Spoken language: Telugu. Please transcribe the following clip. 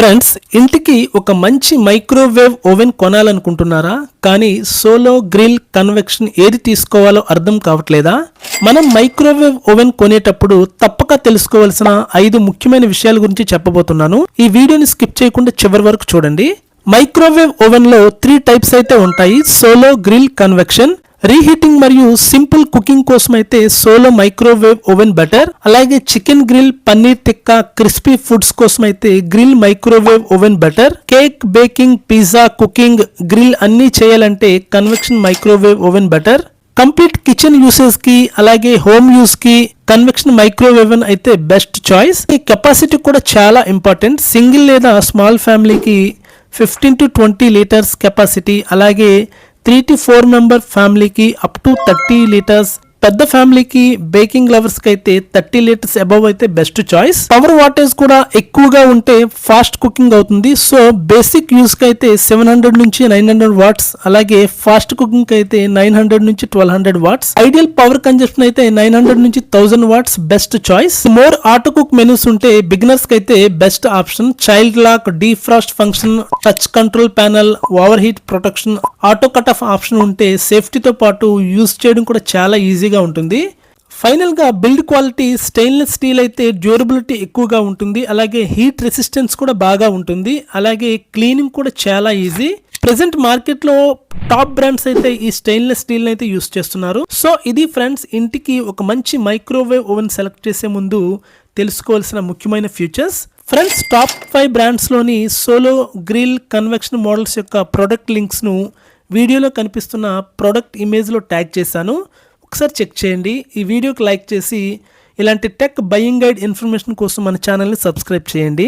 ఫ్రెండ్స్, ఇంటికి ఒక మంచి మైక్రోవేవ్ ఓవెన్ కొనాలనుకుంటున్నారా? కానీ సోలో, గ్రిల్, కన్వెక్షన్ ఏది తీసుకోవాలో అర్థం కావట్లేదా? మనం మైక్రోవేవ్ ఓవెన్ కొనేటప్పుడు తప్పక తెలుసుకోవాల్సిన 5 ముఖ్యమైన విషయాల గురించి చెప్పబోతున్నాను. ఈ వీడియోని స్కిప్ చేయకుండా చివరి వరకు చూడండి. మైక్రోవేవ్ ఓవెన్ లో 3 టైప్స్ అయితే ఉంటాయి: సోలో, గ్రిల్, కన్వెక్షన్. రీహీటింగ్ మరియు సింపుల్ కుకింగ్ కోసం అయితే సోలో మైక్రోవేవ్ ఓవెన్ బెటర్. అలాగే chicken grill, paneer tikka, crispy foods కోసం అయితే grill microwave oven better. Cake, baking, pizza, cooking, grill అన్ని చేయాలంటే convection microwave oven better. Complete kitchen usage కి అలాగే హోమ్ యూస్ కి కన్వెక్షన్ మైక్రోవేవ్ అయితే బెస్ట్ చాయిస్. ఈ కెపాసిటీ కూడా చాలా ఇంపార్టెంట్. సింగిల్ లేదా స్మాల్ ఫ్యామిలీకి 15 to 20 లీటర్స్ కెపాసిటీ, అలాగే 3 to 4 మెంబర్ ఫ్యామిలీకి అప్ టు 30 లీటర్స్, పెద్ద ఫ్యామిలీకి బేకింగ్ లవర్స్ కి అయితే 30 లీటర్స్ అబవ్ అయితే బెస్ట్ చాయిస్. పవర్ వాటేజ్ కూడా ఎక్కువగా ఉంటే ఫాస్ట్ కుకింగ్ అవుతుంది. సో బేసిక్ యూస్ కి అయితే 700 నుంచి 900 వాట్స్, అలాగే ఫాస్ట్ కుకింగ్ కి అయితే 900 నుంచి 1200 వాట్స్. ఐడియల్ పవర్ కన్జంప్షన్ అయితే 900 నుంచి 1000 watts best choice. More auto cook menus ఉంటే బిగినర్స్ కి అయితే best option. Child lock, defrost function, touch control panel, over heat protection, auto cut off option ఉంటే సేఫ్టీతో పాటు యూస్ చేయడం కూడా చాలా ఈజీగా ఉంటుంది. ఫైనల్ గా బిల్డ్ క్వాలిటీ స్టెయిన్లెస్ స్టీల్ అయితే డ్యూరబిలిటీ ఎక్కువగా ఉంటుంది, అలాగే హీట్ రెసిస్టెన్స్ కూడా బాగా ఉంటుంది, అలాగే క్లీనింగ్ కూడా చాలా ఈజీ. ప్రెసెంట్ మార్కెట్ లో టాప్ బ్రాండ్స్ అయితే ఈ స్టెయిన్లెస్ స్టీల్ అయితే యూస్ చేస్తున్నారు. సో ఇది ఫ్రెండ్స్, ఇంటికి ఒక మంచి మైక్రోవేవ్ ఓవెన్ సెలెక్ట్ చేసే ముందు తెలుసుకోవాల్సిన ముఖ్యమైన ఫీచర్స్. ఫ్రెండ్స్, టాప్ 5 బ్రాండ్స్ లోని సోలో, గ్రిల్, కన్వెక్షన్ మోడల్స్ యొక్క ప్రొడక్ట్ లింక్స్ ను వీడియోలో కనిపిస్తున్న ప్రొడక్ట్ ఇమేజ్ లో ట్యాగ్ చేశాను. ఒకసారి చెక్ చేయండి. ఈ వీడియోకి లైక్ చేసి ఇలాంటి టెక్ బయింగ్ గైడ్ ఇన్ఫర్మేషన్ కోసం మన ఛానల్ని సబ్స్క్రైబ్ చేయండి.